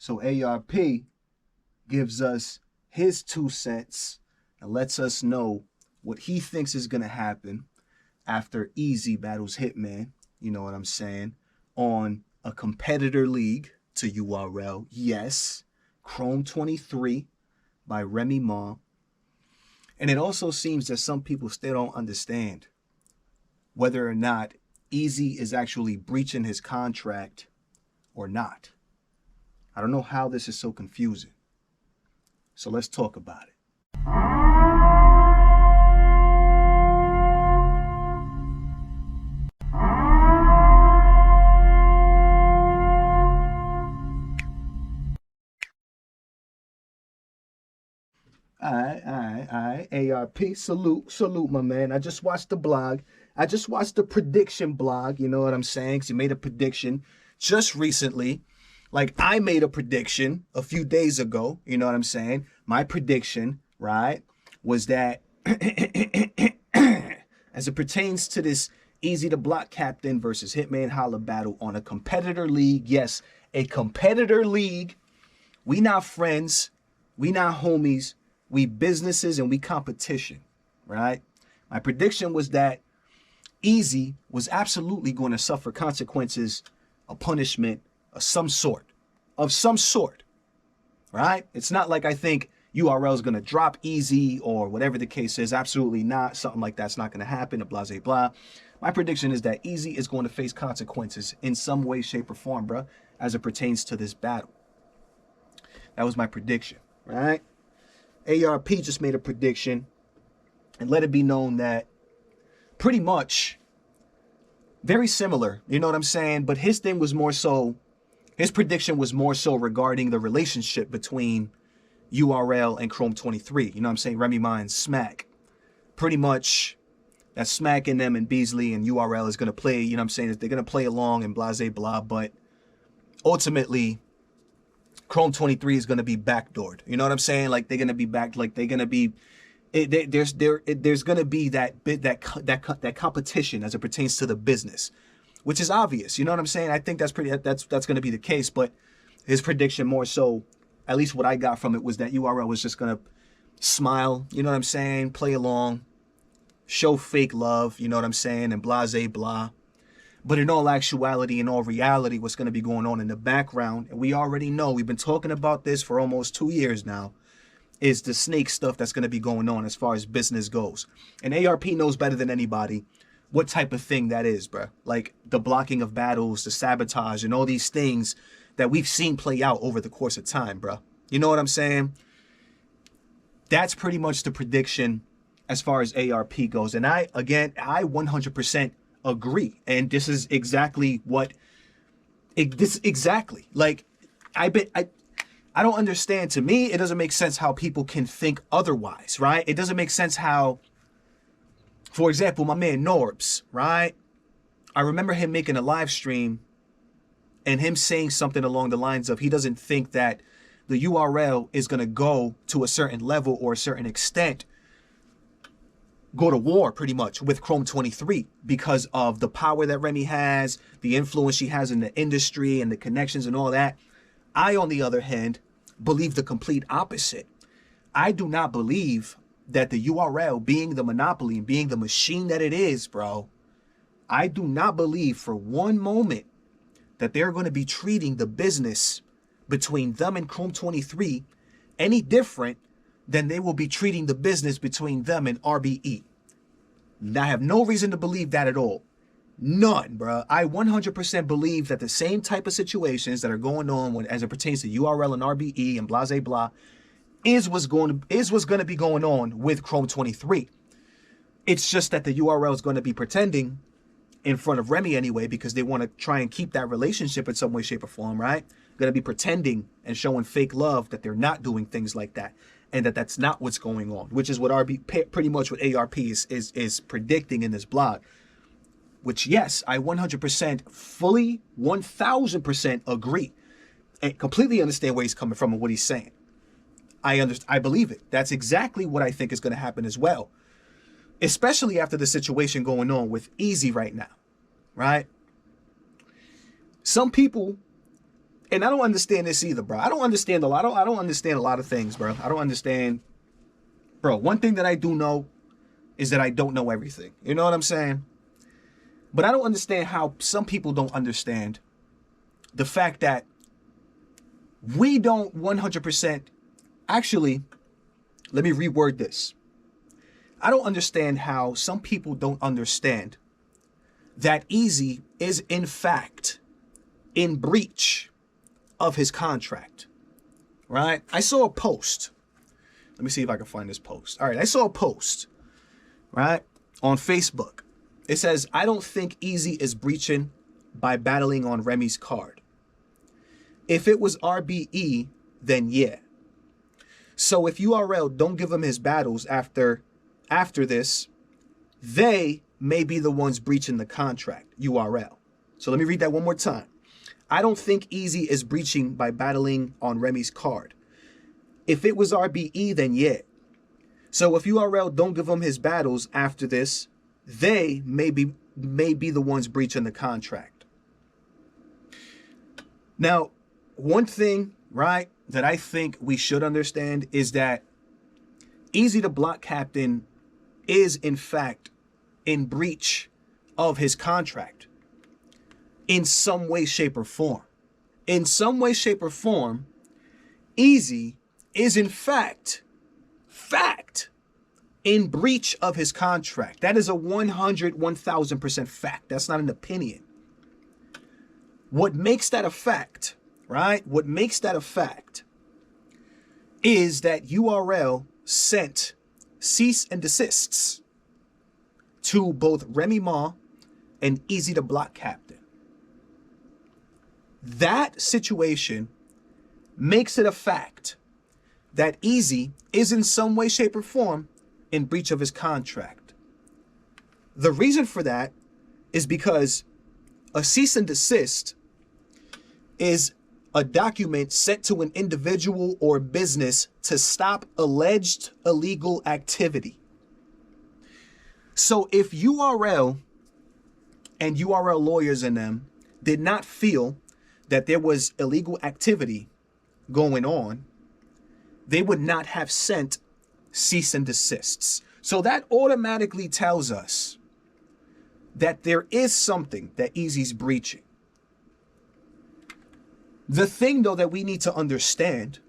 So ARP gives us his 2 cents and lets us know what he thinks is going to happen after Eazy battles Hitman, you know what I'm saying, on a competitor league to URL. Yes, Chrome 23 by Remy Ma. And it also seems that some people still don't understand whether or not Eazy is actually breaching his contract or not. I don't know how this is so confusing. So let's talk about it. All right. ARP, salute, my man. I just watched the blog. I just watched the prediction blog, you know what I'm saying? 'Cause you made a prediction just recently. Like, I made a prediction a few days ago, you know what I'm saying? My prediction, right, was that as it pertains to this Eazy to Block Captain versus Hitman Holla battle on a competitor league, yes, a competitor league. We not friends, we not homies, we businesses and we competition, right? My prediction was that Eazy was absolutely going to suffer consequences, a punishment of some sort, right? It's not like I think URL is going to drop Eazy or whatever the case is. Absolutely not. Something like that's not going to happen, a blah, blah, blah. My prediction is that Eazy is going to face consequences in some way, shape, or form, bro, as it pertains to this battle. That was my prediction, right? ARP just made a prediction and let it be known that pretty much very similar, you know what I'm saying? But his thing was more so, his prediction was more so regarding the relationship between URL and Chrome 23. You know what I'm saying? Remy Ma and Smack. Pretty much that Smack and them and Beasley and URL is going to play, you know what I'm saying? They're going to play along and blah, blah, blah. But ultimately, Chrome 23 is going to be backdoored. You know what I'm saying? Like, they're going to be back, like they're going to be, there's going to be that competition as it pertains to the business, which is obvious. You know what I'm saying? I think that's going to be the case. But his prediction more so, at least what I got from it, was that URL was just going to smile, you know what I'm saying? Play along, show fake love, you know what I'm saying? And blah, blah. But in all actuality, in all reality, what's going to be going on in the background, and we already know, we've been talking about this for almost 2 years now, is the snake stuff that's going to be going on as far as business goes. And ARP knows better than anybody what type of thing that is, bro. Like the blocking of battles, the sabotage, and all these things that we've seen play out over the course of time, bro. You know what I'm saying? That's pretty much the prediction as far as ARP goes. And I 100% agree. And this is exactly what, like, I don't understand. To me, it doesn't make sense how people can think otherwise, right? It doesn't make sense how, for example, my man Norbs, right? I remember him making a live stream and him saying something along the lines of he doesn't think that the URL is going to go to a certain level or a certain extent, go to war pretty much with Chrome 23 because of the power that Remy has, the influence she has in the industry and the connections and all that. I, on the other hand, believe the complete opposite. I do not believe that the URL, being the monopoly and being the machine that it is, bro, I do not believe for one moment that they're going to be treating the business between them and Chrome 23 any different than they will be treating the business between them and RBE. And I have no reason to believe that at all. None, bro. I 100% believe that the same type of situations that are going on as it pertains to URL and RBE and blah, blah, blah, is what's going to be going on with Chrome 23. It's just that the URL is going to be pretending in front of Remy anyway, because they want to try and keep that relationship in some way, shape, or form, right? Going to be pretending and showing fake love that they're not doing things like that, and that that's not what's going on, which is what pretty much what ARP is predicting in this blog. Which, yes, I 100% fully 1000% agree and completely understand where he's coming from and what he's saying. I believe it. That's exactly what I think is going to happen as well, especially after the situation going on with Eazy right now, right? Some people And I don't understand this either, bro. I don't understand a lot. I don't understand a lot of things, bro. I don't understand, bro. One thing that I do know is that I don't know everything. You know what I'm saying? But I don't understand how some people don't understand the fact that we don't 100%. Actually, let me reword this. I don't understand how some people don't understand that Eazy is in fact in breach of his contract, right? I saw a post. Let me see if I can find this post. All right, I saw a post, right, on Facebook. It says, I don't think Eazy is breaching by battling on Remy's card. If it was RBE, then yeah. So if URL don't give him his battles after this, they may be the ones breaching the contract, URL. So let me read that one more time. I don't think Eazy is breaching by battling on Remy's card. If it was RBE, then yeah. So if URL don't give him his battles after this, they may be the ones breaching the contract. Now, one thing, right, that I think we should understand is that Eazy the Block Captain is in fact in breach of his contract in some way, shape, or form. In some way, shape, or form, Eazy is in fact in breach of his contract. That is a 1000% fact. That's not an opinion. What makes that a fact, right? What makes that a fact is that URL sent cease and desists to both Remy Ma and Eazy the Block Captain. That situation makes it a fact that Eazy is in some way, shape, or form in breach of his contract. The reason for that is because a cease and desist is a document sent to an individual or business to stop alleged illegal activity. So if URL and URL lawyers in them did not feel that there was illegal activity going on, they would not have sent cease and desists. So that automatically tells us that there is something that Eazy's breaching. The thing, though, that we need to understand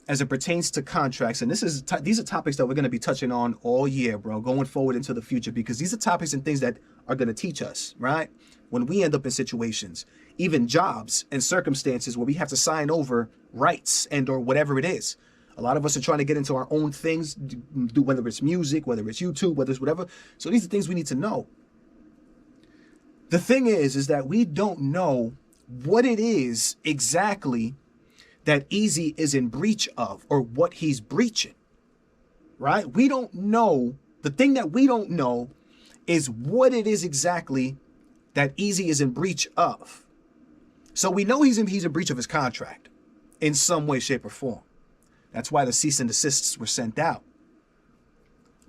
as it pertains to contracts, and these are topics that we're going to be touching on all year, bro, going forward into the future, because these are topics and things that are going to teach us, right? When we end up in situations, even jobs and circumstances where we have to sign over rights and or whatever it is. A lot of us are trying to get into our own things, do whether it's music, whether it's YouTube, whether it's whatever. So these are things we need to know. The thing is that we don't know what it is exactly that Eazy is in breach of or what he's breaching, right? We don't know. The thing that we don't know is what it is exactly that Eazy is in breach of. So we know he's in breach of his contract in some way, shape, or form. That's why the cease and desists were sent out.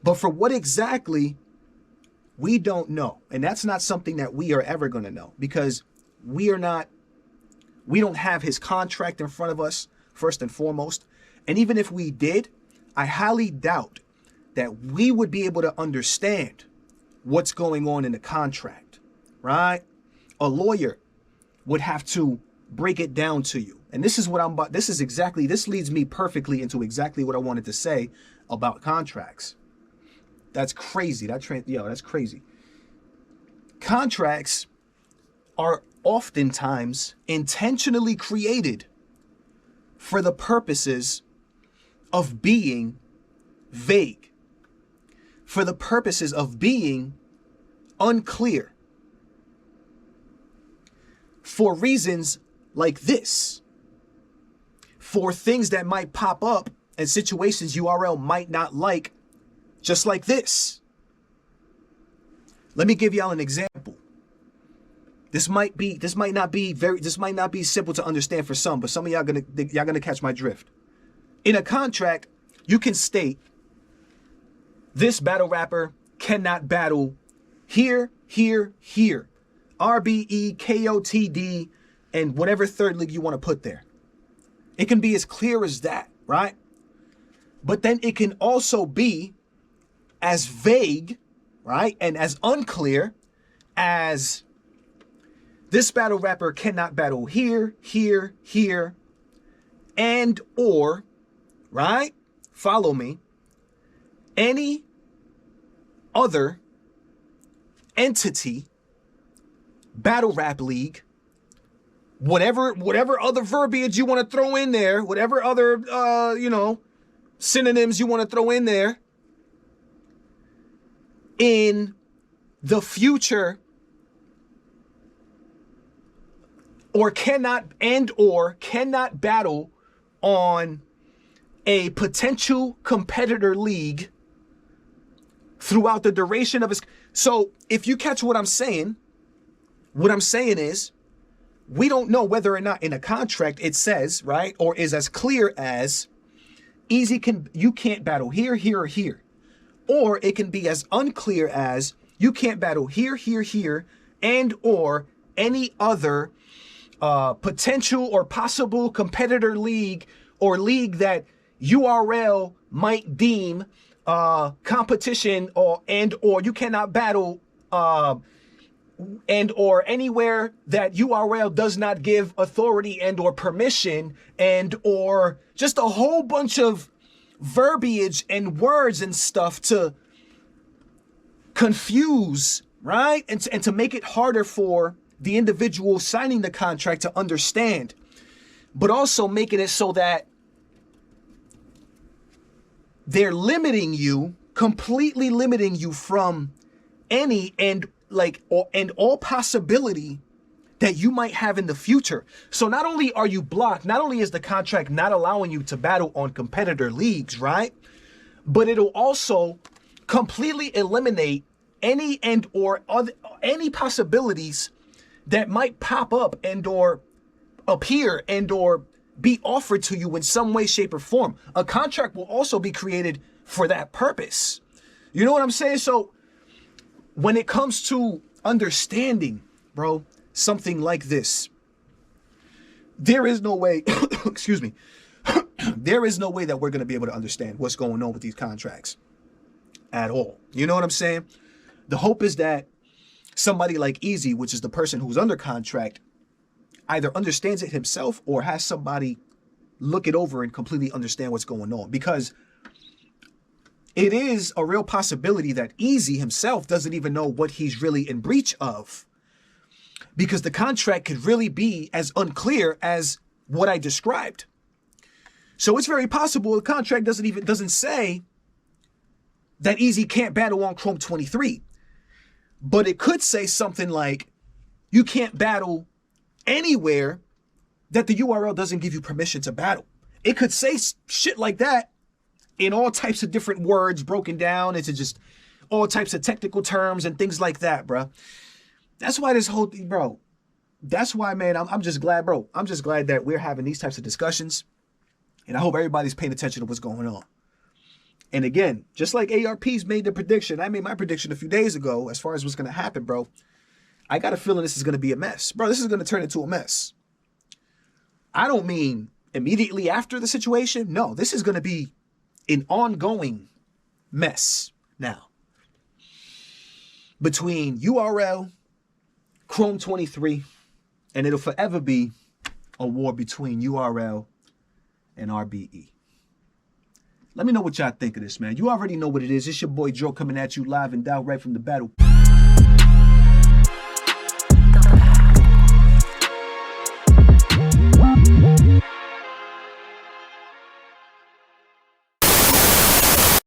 But for what exactly, we don't know. And that's not something that we are ever going to know, because we don't have his contract in front of us, first and foremost. And even if we did, I highly doubt that we would be able to understand what's going on in the contract, right? A lawyer would have to break it down to you. And this is what this leads me perfectly into exactly what I wanted to say about contracts. That's crazy. That's crazy. Contracts are oftentimes intentionally created for the purposes of being vague, for the purposes of being unclear, for reasons like this, for things that might pop up and situations URL might not like, just like this. Let me give y'all an example. This might not be simple to understand for some, but some of y'all gonna catch my drift. In a contract, you can state this battle rapper cannot battle here, here, here. RBE, KOTD, and whatever third league you want to put there. It can be as clear as that, right? But then it can also be as vague, right? And as unclear as this battle rapper cannot battle here, here, here, and or, right? Follow me. Any other entity, battle rap league, whatever other verbiage you want to throw in there, whatever other, synonyms you want to throw in there, in the future, or cannot battle on a potential competitor league throughout the duration of his. So if you catch what I'm saying is, we don't know whether or not in a contract it says, right, or is as clear as you can't battle here, here, or here. Or it can be as unclear as you can't battle here, here, here, and or any other potential or possible competitor league or league that URL might deem competition, or you cannot battle and or anywhere that URL does not give authority and or permission, and or just a whole bunch of verbiage and words and stuff to confuse, right? And to make it harder for the individual signing the contract to understand, but also making it so that they're completely limiting you from any and all possibility that you might have in the future. So not only are you blocked, not only is the contract not allowing you to battle on competitor leagues, right? But it'll also completely eliminate any and or other any possibilities that might pop up and or appear and or be offered to you in some way, shape, or form. A contract will also be created for that purpose. You know what I'm saying? So when it comes to understanding, bro, something like this, there is no way, excuse me, there is no way that we're going to be able to understand what's going on with these contracts at all. You know what I'm saying? The hope is that somebody like Eazy, which is the person who's under contract, either understands it himself or has somebody look it over and completely understand what's going on. Because it is a real possibility that Eazy himself doesn't even know what he's really in breach of, because the contract could really be as unclear as what I described. So it's very possible the contract doesn't say that Eazy can't battle on Chrome 23, but it could say something like you can't battle anywhere that the URL doesn't give you permission to battle. It could say shit like that in all types of different words broken down into just all types of technical terms and things like that, bro. That's why this whole thing, bro. That's why, man, I'm just glad, bro. I'm just glad that we're having these types of discussions. And I hope everybody's paying attention to what's going on. And again, just like ARP's made the prediction, I made my prediction a few days ago as far as what's going to happen, bro. I got a feeling this is going to be a mess. Bro, this is going to turn into a mess. I don't mean immediately after the situation. No, this is going to be an ongoing mess now. Between URL, Chrome 23, and it'll forever be a war between URL and RBE. Let me know what y'all think of this, man. You already know what it is. It's your boy Joe coming at you live and direct from the battle.